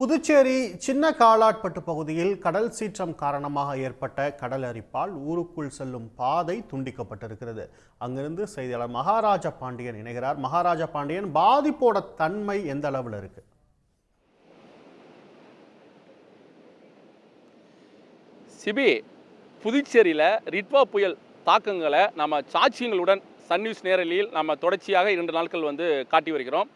புதுச்சேரி சின்ன காலாட்பட்டு பகுதியில் கடல் சீற்றம் காரணமாக ஏற்பட்ட கடல் அரிப்பால் ஊருக்குள் செல்லும் பாதை துண்டிக்கப்பட்டிருக்கிறது. அங்கிருந்து செய்தியாளர் மகாராஜா பாண்டியன் இணைகிறார். மகாராஜா பாண்டியன், பாதிப்போட தன்மை எந்த அளவில் இருக்கு? சிபி, புதுச்சேரியில் ரிட்வா புயல் தாக்கங்களை நம்ம சாட்சியங்களுடன் சன் நியூஸ் நேரலியில் நம்ம தொடர்ச்சியாக 2 நாட்கள் காட்டி வருகிறோம்.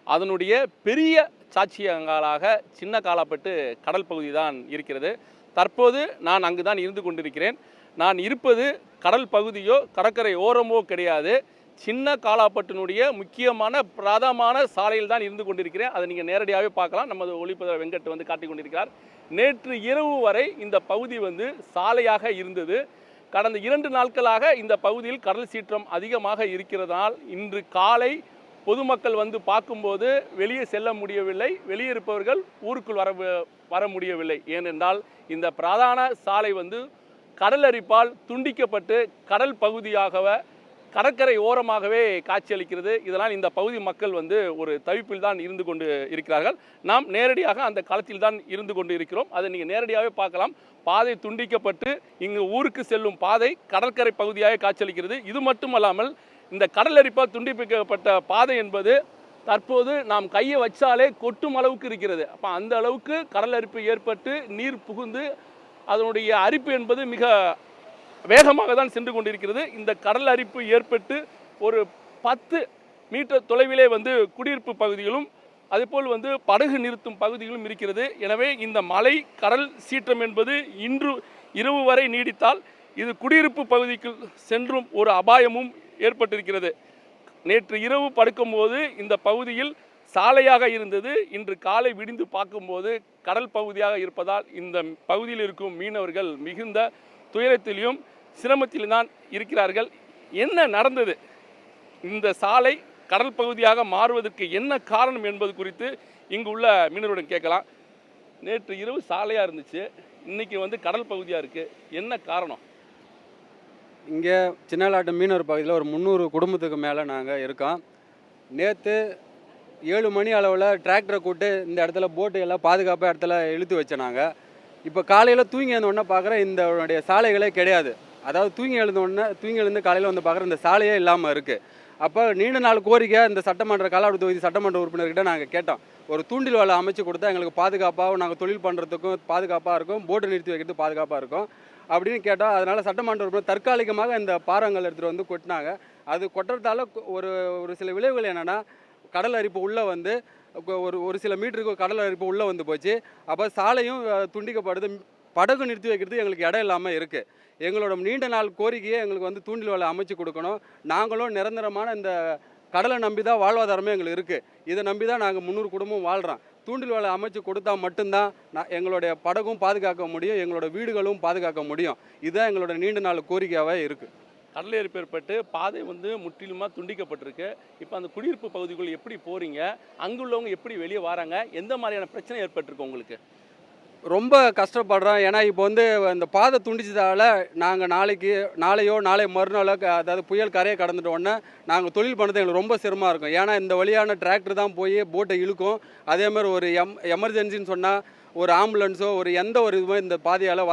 அதனுடைய பெரிய சாட்சியங்களாக சின்ன காலாப்பட்டு கடல் பகுதி தான் இருக்கிறது. தற்போது நான் அங்கு தான் இருந்து கொண்டிருக்கிறேன். நான் இருப்பது கடல் பகுதியோ கடற்கரை ஓரமோ கிடையாது, சின்ன காலாப்பட்டினுடைய முக்கியமான பிரதானமான சாலையில் தான் இருந்து கொண்டிருக்கிறேன். அதை நீங்கள் நேரடியாகவே பார்க்கலாம். நமது ஒளிப்பதிவாளர் வெங்கட் காட்டி கொண்டிருக்கிறார். நேற்று இரவு வரை இந்த பகுதி சாலையாக இருந்தது. கடந்த 2 நாட்களாக இந்த பகுதியில் கடல் சீற்றம் அதிகமாக இருக்கிறதால் இன்று காலை பொதுமக்கள் பார்க்கும்போது வெளியே செல்ல முடியவில்லை, வெளியே இருப்பவர்கள் ஊருக்குள் வர முடியவில்லை. ஏனென்றால் இந்த பிரதான சாலை கடல் அரிப்பால் துண்டிக்கப்பட்டு கடல் பகுதியாக கடற்கரை ஓரமாகவே காட்சியளிக்கிறது. இதனால் இந்த பகுதி மக்கள் ஒரு தவிப்பில் தான் இருந்து கொண்டு இருக்கிறார்கள். நாம் நேரடியாக அந்த களத்தில் தான் இருந்து கொண்டு இருக்கிறோம். அதை நீங்கள் நேரடியாகவே பார்க்கலாம். பாதை துண்டிக்கப்பட்டு இங்கு ஊருக்கு செல்லும் பாதை கடற்கரை பகுதியாக காட்சியளிக்கிறது. இது மட்டுமல்லாமல் இந்த கடல் அரிப்பால் துண்டிக்கப்பட்ட பாதை என்பது தற்போது நாம் கையை வச்சாலே கொட்டும் அளவுக்கு இருக்கிறது. அப்போ அந்த அளவுக்கு கடல் அரிப்பு ஏற்பட்டு நீர் புகுந்து அதனுடைய அரிப்பு என்பது மிக வேகமாக தான் சென்று கொண்டிருக்கிறது. இந்த கடல் அரிப்பு ஏற்பட்டு ஒரு 10 மீட்டர் தொலைவிலே குடியிருப்பு பகுதிகளும் அதேபோல் படகு நிறுத்தும் பகுதிகளும் இருக்கிறது. எனவே இந்த மலை கடல் சீற்றம் என்பது இன்று இரவு வரை நீடித்தால் இது குடியிருப்பு பகுதிக்கு சென்றும் ஒரு அபாயமும் ஏற்பட்டிருக்கிறது. நேற்று இரவு படுக்கும்போது இந்த பகுதியில் சாலையாக இருந்தது. இன்று காலை விடிந்து பார்க்கும்போது கடல் பகுதியாக இருப்பதால் இந்த பகுதியில் இருக்கும் மீனவர்கள் மிகுந்த துயரத்திலும் சிரமத்திலும் தான் இருக்கிறார்கள். என்ன நடந்தது, இந்த சாலை கடல் பகுதியாக மாறுவதற்கு என்ன காரணம் என்பது குறித்து இங்கு உள்ள மீனவருடன் கேட்கலாம். நேற்று இரவு சாலையாக இருந்துச்சு, இன்னைக்கு கடல் பகுதியாக இருக்குது, என்ன காரணம்? இங்கே சின்னலாட்டு மீனவர் பகுதியில் ஒரு 300 குடும்பத்துக்கு மேலே நாங்கள் இருக்கோம். நேற்று 7 மணி அளவில் டிராக்டரை கூட்டு இந்த இடத்துல போட்டு எல்லாம் பாதுகாப்பாக இடத்துல இழுத்து வச்சோனாங்க. இப்போ காலையில் தூங்கி எழுந்தோடனே பார்க்குறேன் இந்த சாலைகளே கிடையாது. அதாவது தூங்கி எழுந்து காலையில் பார்க்குற இந்த சாலையே இல்லாமல் இருக்குது. அப்போ நீண்ட நாள் கோரிக்கை இந்த சட்டமன்ற காலாவடி தொகுதி சட்டமன்ற உறுப்பினர்கிட்ட நாங்கள் கேட்டோம். ஒரு தூண்டில் வலை அமைச்சு கொடுத்தா எங்களுக்கு பாதுகாப்பாகவும் நாங்கள் தொழில் பண்ணுறதுக்கும் பாதுகாப்பாக இருக்கும், போட்டு நிறுத்தி வைக்கிறதுக்கு பாதுகாப்பாக இருக்கும் அப்படின்னு கேட்டோம். அதனால் சட்டமன்ற உறுப்பினர் தற்காலிகமாக இந்த பாறங்கள் எடுத்துகிட்டு கொட்டினாங்க. அது கொட்டுறதால ஒரு சில விளைவுகள் என்னென்னா, கடல் அரிப்பு உள்ளே ஒரு சில மீட்டருக்கு கடல் அரிப்பு உள்ளே போச்சு. அப்போ சாலையும் துண்டிக்கப்படுது, படகு நிறுத்தி வைக்கிறது எங்களுக்கு இடம் இல்லாமல் இருக்குது. எங்களோட நீண்ட நாள் கோரிக்கையை எங்களுக்கு தூண்டில் வலை அமைச்சு கொடுக்கணும். நாங்களும் நிரந்தரமான இந்த கடலை நம்பி தான் வாழ்வாதாரமே எங்களுக்கு இருக்குது. இதை நம்பி தான் நாங்கள் 300 குடும்பம் வாழ்கிறோம். தூண்டில் வலை அமைச்சு கொடுத்தா மட்டும்தான் எங்களுடைய படகும் பாதுகாக்க முடியும், எங்களோட வீடுகளும் பாதுகாக்க முடியும். இதுதான் எங்களோட நீண்ட நாள் கோரிக்கையாகவே இருக்குது. கடல் அரிப்பு ஏற்பட்டு பாதை முற்றிலுமாக துண்டிக்கப்பட்டிருக்கு. இப்போ அந்த குடியிருப்பு பகுதிக்குள் எப்படி போகிறீங்க, அங்குள்ளவங்க எப்படி வெளியே வராங்க, எந்த மாதிரியான பிரச்சனை ஏற்பட்டிருக்கு உங்களுக்கு? ரொம்ப கஷ்டப்படுறோம். ஏன்னா இப்போ இந்த பாதை துண்டிச்சதால் நாங்கள் நாளையோ நாளை மறுநாளோ அதாவது புயல் கரையை கடந்துட்ட உடனே நாங்கள் தொழில் பண்ணுறது எங்களுக்கு ரொம்ப சிரமமாக இருக்கும். ஏன்னா இந்த வழியான டிராக்டர் தான் போய் போட்டை இழுக்கும். அதேமாதிரி ஒரு எமர்ஜென்சின்னு சொன்னால் ஒரு ஆம்புலன்ஸோ எந்த ஒரு இதுவுமே இந்த பாதையால்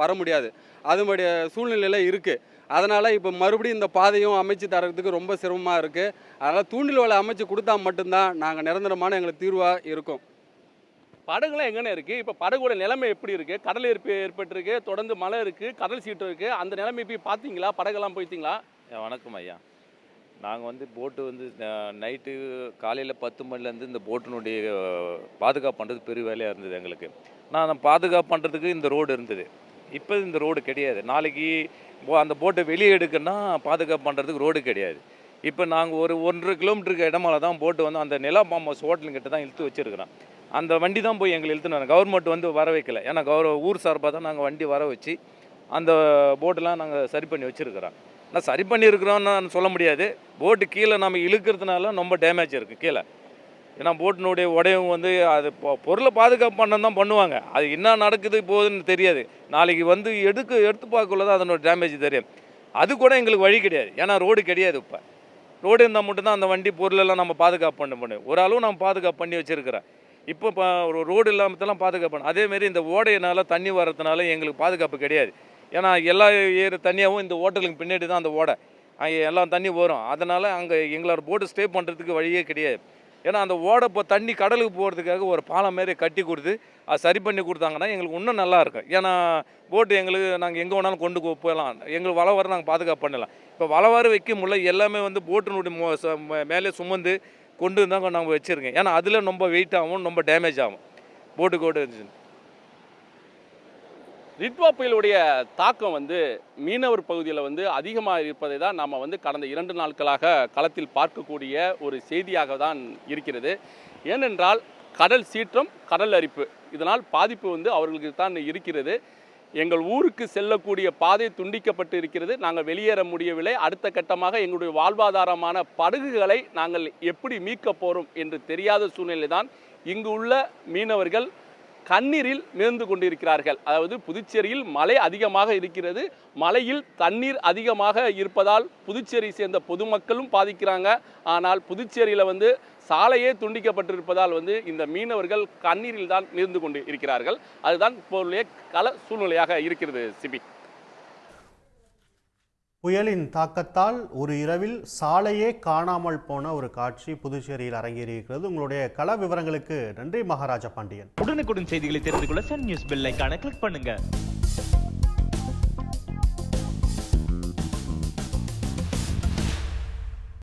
வர முடியாது. அதுமாதிரி சூழ்நிலையில் இருக்குது. அதனால் இப்போ மறுபடியும் இந்த பாதையும் அமைச்சு தரத்துக்கு ரொம்ப சிரமமாக இருக்குது. அதனால் தூண்டில் வலை அமைச்சு கொடுத்தா மட்டும்தான் நாங்கள் நிரந்தரமான எங்களுக்கு தீர்வாக இருக்கும். படகுலாம் எங்கன்னு இருக்குது? இப்போ படகோட நிலைமை எப்படி இருக்குது? கடல் அரிப்பு ஏற்பட்டிருக்கு, தொடர்ந்து மழை இருக்குது, கடல் சீற்றம் இருக்குது. அந்த நிலைமை போய் பார்த்தீங்களா? படகெல்லாம் போயிட்டீங்களா? வணக்கம் ஐயா. நாங்கள் போட்டு நைட்டு காலையில் 10 மணிலேருந்து இந்த போட்டினுடைய பாதுகாப்பு பண்ணுறது பெரிய வேலையாக இருந்தது எங்களுக்கு. நான் பாதுகாப்பு பண்ணுறதுக்கு இந்த ரோடு இருந்தது. இப்போ இந்த ரோடு கிடையாது. நாளைக்கு அந்த போட்டை வெளியே எடுக்கணும்னா பாதுகாப்பு பண்ணுறதுக்கு ரோடு கிடையாது. இப்போ நாங்கள் ஒரு 1.5 கிலோமீட்டருக்கு இடமால தான் போட்டு அந்த நிலா பாம்பஸ் ஹோட்டலுங்கிட்ட தான் இழுத்து வச்சுருக்கிறோம். அந்த வண்டி தான் போய் எங்களை இழுத்துன்னு வரோம். கவர்மெண்ட் வர வைக்கல. ஏன்னா ஊர் சார்பாக தான் நாங்கள் வண்டி வர வச்சு அந்த போட்டெலாம் நாங்கள் சரி பண்ணி வச்சுருக்கிறோம். ஆனால் சரி பண்ணியிருக்கிறோன்னு சொல்ல முடியாது. போட்டு கீழே நம்ம இழுக்கிறதுனால ரொம்ப டேமேஜ் இருக்குது கீழே. ஏன்னா போட்டினுடைய உடையும் அது பொருளை பாதுகாப்பு பண்ண தான் பண்ணுவாங்க. அது என்ன நடக்குது போகுதுன்னு தெரியாது. நாளைக்கு எடுத்து பார்க்கக்குள்ள தான் அதனோட டேமேஜ் தெரியும். அது கூட எங்களுக்கு வழி கிடையாது. ஏன்னா ரோடு கிடையாது. இப்போ ரோடு இருந்தால் மட்டும்தான் அந்த வண்டி பொருளெல்லாம் நம்ம பாதுகாப்பு பண்ண முடியும். ஒரு அளவு நம்ம பாதுகாப்பு பண்ணி வச்சுருக்கிறோம். இப்போ ஒரு ரோடு இல்லாமத்தெல்லாம் பாதுகாப்பு. அதேமாரி இந்த ஓடையினால் தண்ணி வர்றதுனால எங்களுக்கு பாதுகாப்பு கிடையாது. ஏன்னா எல்லா தண்ணியாகவும் இந்த ஓட்டலுக்கு பின்னாடி தான் அந்த ஓடை, அங்கே எல்லாம் தண்ணி வரும். அதனால் அங்கே எங்களோட போட்டு ஸ்டே பண்ணுறதுக்கு வழியே கிடையாது. ஏன்னா அந்த ஓடை இப்போ தண்ணி கடலுக்கு போகிறதுக்காக ஒரு பாலம் மாரி கட்டி கொடுத்து அது சரி பண்ணி கொடுத்தாங்கன்னா எங்களுக்கு இன்னும் நல்லா இருக்கும். ஏன்னா போட்டு எங்களுக்கு நாங்கள் எங்கே வேணாலும் கொண்டு போகலாம், எங்களுக்கு வலை வர நாங்கள் பாதுகாப்பு பண்ணலாம். இப்போ வலை வர வைக்க முடியல, எல்லாமே வந்து போட்டினுடைய மேலே சுமந்து கொண்டு தான் நாங்கள் வச்சுருக்கோம். ஏன்னா அதில் ரொம்ப வெயிட் ஆகும், ரொம்ப டேமேஜ் ஆகும் போட்டுக்கோடு இருந்துச்சு. ரிட்வா புயலுடைய தாக்கம் வந்து மீனவர் பகுதியில் வந்து அதிகமாக இருப்பதை தான் நாம் வந்து கடந்த 2 நாட்களாக களத்தில் பார்க்கக்கூடிய ஒரு செய்தியாக தான் இருக்கிறது. ஏனென்றால் கடல் சீற்றம், கடல் அரிப்பு, இதனால் பாதிப்பு வந்து அவர்களுக்கு தான் இருக்கிறது. எங்கள் ஊருக்கு செல்லக்கூடிய பாதை துண்டிக்கப்பட்டு இருக்கிறது. நாங்கள் வெளியேற முடியவில்லை. அடுத்த கட்டமாக எங்களுடைய வாழ்வாதாரமான படகுகளை நாங்கள் எப்படி மீட்க போகிறோம் என்று தெரியாத சூழ்நிலை தான் இங்கு உள்ள மீனவர்கள் கண்ணீரில் மிதந்து கொண்டிருக்கிறார்கள். அதாவது புதுச்சேரியில் மழை அதிகமாக இருக்கிறது. மழையில் தண்ணீர் அதிகமாக இருப்பதால் புதுச்சேரி சேர்ந்த பொதுமக்களும் பாதிக்கிறாங்க. ஆனால் புதுச்சேரியில் வந்து சாலையே துண்டிக்கப்பட்டிருப்பதால் வந்து இந்த மீனவர்கள் கண்ணீரில் தான் மிதந்து கொண்டு இருக்கிறார்கள். அதுதான் இப்போதைய கள சூழ்நிலையாக இருக்கிறது. சிபி, புயலின் தாக்கத்தால் ஒரு இரவில் சாலையே காணாமல் போன ஒரு காட்சி புதுச்சேரியில் அரங்கேறியிருக்கிறது. உங்களுடைய கள விவரங்களுக்கு நன்றி மகாராஜா பாண்டியன். உடனுக்குடன் செய்திகளை தெரிந்து கொள்ள சன் நியூஸ் பெல் ஐகானை கிளிக் பண்ணுங்க.